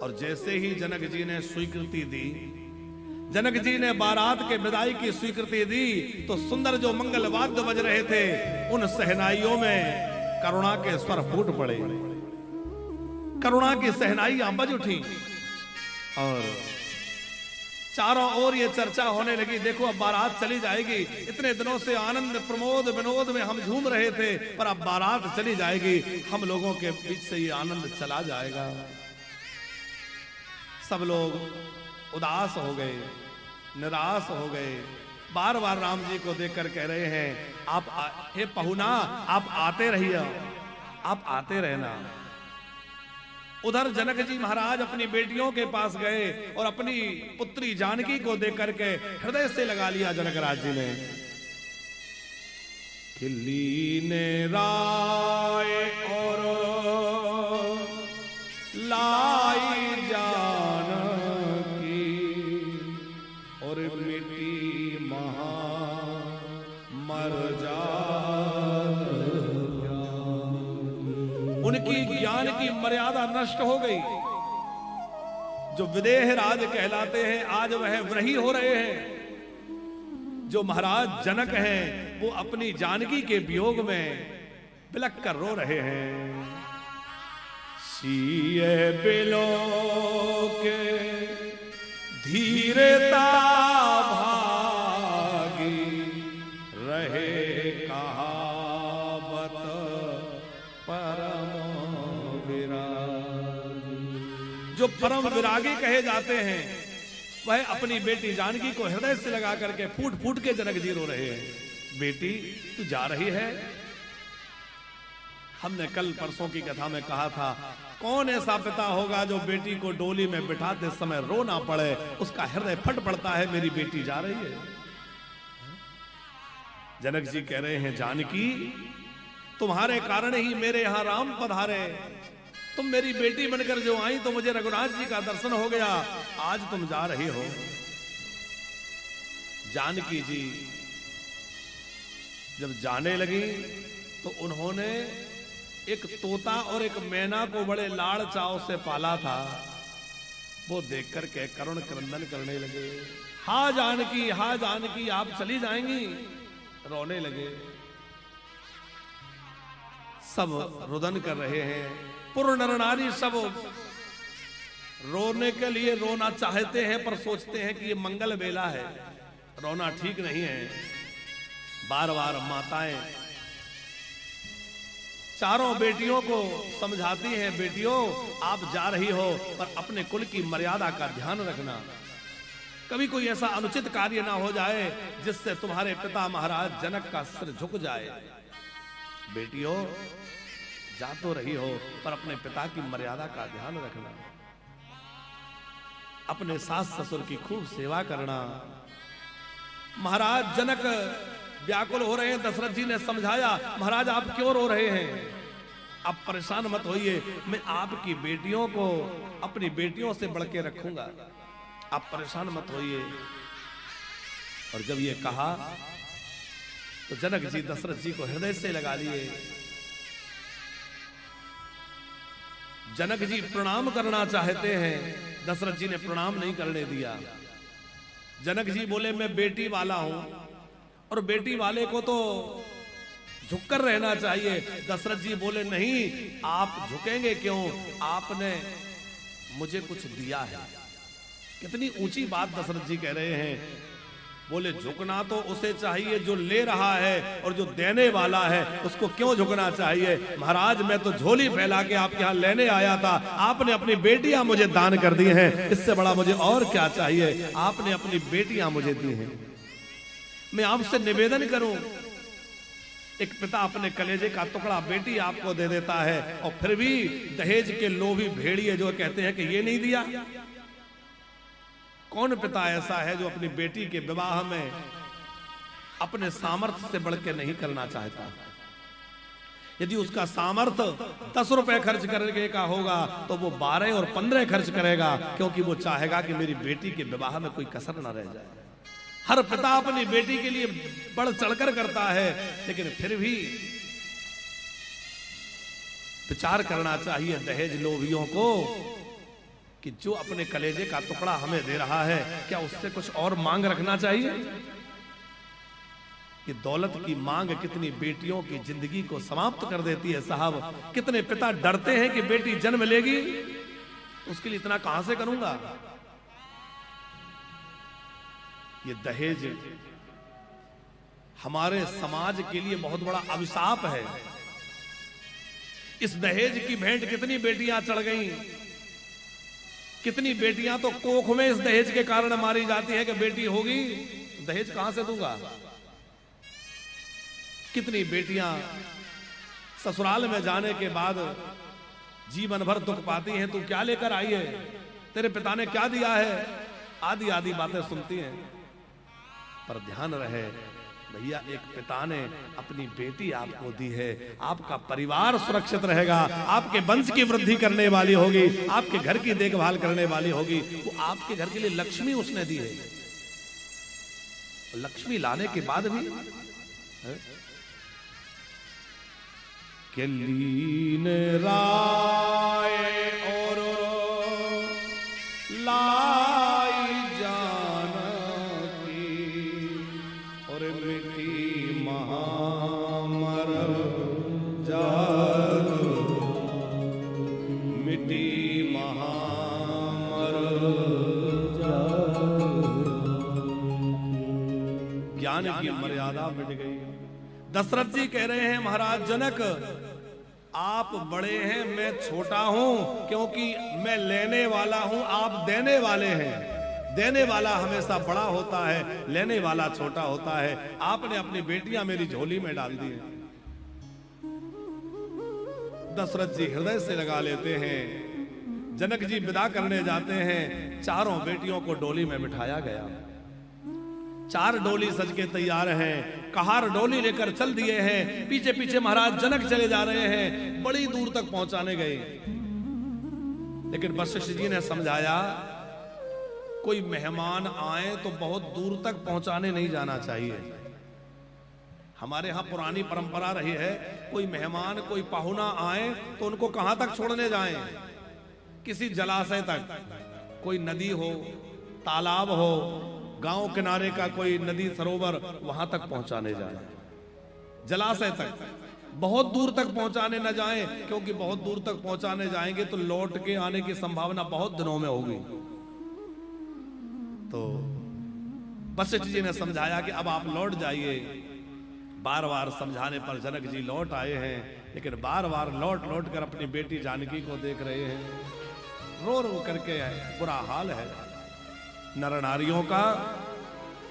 और जैसे ही जनक जी ने स्वीकृति दी, जनक जी ने बारात के विदाई की स्वीकृति दी, तो सुंदर जो मंगल वाद्य बज रहे थे, उन सहनाइयों में करुणा के स्वर फूट पड़े, करुणा की सहनाइयां बज उठी और चारों ओर ये चर्चा होने लगी। देखो अब बारात चली जाएगी, इतने दिनों से आनंद प्रमोद विनोद में हम झूम रहे थे, पर अब बारात चली जाएगी, हम लोगों के बीच से ये आनंद चला जाएगा। सब लोग उदास हो गए, निराश हो गए, बार बार राम जी को देखकर कह रहे हैं, आप हे पहुना, आप आते रहिए, आप आते रहना। उधर जनक जी महाराज अपनी बेटियों के पास गए और अपनी पुत्री जानकी को देख करके हृदय से लगा लिया जनक राज जी ने। खिल्ली ने राय और लाई जानकी और मिट्टी महा मर जा, उनकी ज्ञान की मर्यादा नष्ट हो गई। जो विदेह राज कहलाते हैं आज वह व्रही हो रहे हैं। जो महाराज जनक हैं वो अपनी जानकी के वियोग में बिलख कर रो रहे हैं। सीए बिलो के धीरता भागी रहे कहावत परम विरागी। जो परम विरागी कहे जाते हैं वह अपनी बेटी जानकी को हृदय से लगा करके फूट फूट के जनक जी रो रहे हैं। बेटी तू जा रही है। हमने कल परसों की कथा में कहा था, कौन ऐसा पिता होगा जो बेटी को डोली में बिठाते समय रो ना पड़े, उसका हृदय फट पड़ता है, मेरी बेटी जा रही है। जनक जी कह रहे हैं, जानकी तुम्हारे कारण ही मेरे यहां राम पधारे, तुम मेरी बेटी बनकर जो आई तो मुझे रघुनाथ जी का दर्शन हो गया, आज तुम जा रही हो। जानकी जी जब जाने लगी तो उन्होंने एक तोता और एक मैना को बड़े लाड़ चाव से पाला था, वो देख करके करुण क्रंदन करने लगे। हा जानकी आप चली जाएंगी, रोने लगे। सब रुदन कर रहे हैं, पुर नर नारी सब रोने के लिए रोना चाहते हैं, पर सोचते हैं कि ये मंगल बेला है, रोना ठीक नहीं है। बार बार माताएं चारों बेटियों को समझाती हैं, बेटियों आप जा रही हो पर अपने कुल की मर्यादा का ध्यान रखना, कभी कोई ऐसा अनुचित कार्य ना हो जाए जिससे तुम्हारे पिता महाराज जनक का सिर झुक जाए। बेटियों जा तो रही हो पर अपने पिता की मर्यादा का ध्यान रखना, अपने सास ससुर की खूब सेवा करना। महाराज जनक व्याकुल हो रहे हैं। दशरथ जी ने समझाया, महाराज आप क्यों रो रहे हैं, आप परेशान मत होइए, मैं आपकी बेटियों को अपनी बेटियों से बढ़ के रखूंगा, आप परेशान मत होइए। और जब ये कहा तो जनक जी दशरथ जी को हृदय से लगा लिए। जनक जी प्रणाम करना चाहते हैं, दशरथ जी ने प्रणाम नहीं करने दिया। जनक जी बोले मैं बेटी वाला हूं और बेटी वाले को तो झुककर रहना चाहिए। दशरथ जी बोले नहीं, आप झुकेंगे क्यों, आपने मुझे कुछ दिया है। कितनी ऊंची बात दशरथ जी कह रहे हैं। बोले झुकना तो उसे चाहिए जो ले रहा है, और जो देने वाला है उसको क्यों झुकना चाहिए। महाराज मैं तो झोली फैला के आपके यहाँ लेने आया था, आपने अपनी बेटियां मुझे दान कर दी हैं, इससे बड़ा मुझे और क्या चाहिए। आपने अपनी बेटियां मुझे दी हैं। मैं आपसे निवेदन करूं, एक पिता अपने कलेजे का टुकड़ा बेटी आपको दे देता है और फिर भी दहेज के लोभी भेड़िए जो कहते हैं कि ये नहीं दिया। कौन पिता ऐसा है जो अपनी बेटी के विवाह में अपने सामर्थ्य से बढ़ के नहीं करना चाहता। यदि उसका सामर्थ्य 10 रुपए खर्च करने का होगा तो वो 12 और 15 खर्च करेगा, क्योंकि वो चाहेगा कि मेरी बेटी के विवाह में कोई कसर ना रह जाए। हर पिता अपनी बेटी के लिए बढ़ चढ़कर करता है, लेकिन फिर भी विचार करना चाहिए दहेज लोभियों को कि जो अपने कलेजे का टुकड़ा हमें दे रहा है, क्या उससे कुछ और मांग रखना चाहिए? कि दौलत की मांग कितनी बेटियों की जिंदगी को समाप्त कर देती है साहब। कितने पिता डरते हैं कि बेटी जन्म लेगी, उसके लिए इतना कहां से करूंगा। ये दहेज हमारे समाज के लिए बहुत बड़ा अभिशाप है। इस दहेज की भेंट कितनी बेटियां चढ़ गई, कितनी बेटियां तो कोख में इस दहेज के कारण मारी जाती है कि बेटी होगी दहेज कहां से दूंगा। कितनी बेटियां ससुराल में जाने के बाद जीवन भर दुख पाती हैं, तू क्या लेकर आई है, तेरे पिता ने क्या दिया है, आदि आदि बातें सुनती हैं। पर ध्यान रहे भैया, एक पिता ने अपनी बेटी आपको दी है, आपका परिवार सुरक्षित रहेगा, आपके वंश की वृद्धि करने वाली होगी, आपके घर की देखभाल करने वाली होगी। वो आपके घर के लिए लक्ष्मी उसने दी है। लक्ष्मी लाने के बाद भी के लीन राय और लाई जानकी और मिट्टी महामर जाग, मिट्टी महामर जाग। ज्ञान की मर्यादा मिट गई। दशरथ जी कह रहे हैं महाराज जनक, आप बड़े हैं, मैं छोटा हूं, क्योंकि मैं लेने वाला हूं, आप देने वाले हैं। देने वाला हमेशा बड़ा होता है, लेने वाला छोटा होता है। आपने अपनी बेटियां मेरी झोली में डाल दी है। दशरथ जी हृदय से लगा लेते हैं। जनक जी विदा करने जाते हैं, चारों बेटियों को डोली में बिठाया गया। 4 डोली सज के तैयार हैं, कहार डोली लेकर चल दिए हैं। पीछे पीछे महाराज जनक चले जा रहे हैं, बड़ी दूर तक पहुंचाने गए। लेकिन वशिष्ठ जी ने समझाया, कोई मेहमान आए तो बहुत दूर तक पहुंचाने नहीं जाना चाहिए। हमारे यहां पुरानी परंपरा रही है, कोई मेहमान कोई पाहुना आए तो उनको कहां तक छोड़ने जाएं? किसी जलाशय तक, कोई नदी हो, तालाब हो, गांव किनारे का कोई नदी सरोवर, वहां तक पहुंचाने जाए। जलाशय तक, बहुत दूर तक पहुंचाने न जाएं, क्योंकि बहुत दूर तक पहुंचाने जाएंगे तो लौट के आने की संभावना बहुत दिनों में होगी। तो वशिष्ठ जी ने समझाया कि अब आप लौट जाइए। बार बार समझाने पर जनक जी लौट आए हैं, लेकिन बार बार लौट लौट कर अपनी बेटी जानकी को देख रहे हैं। रो रो करके बुरा हाल है। नर नारियों का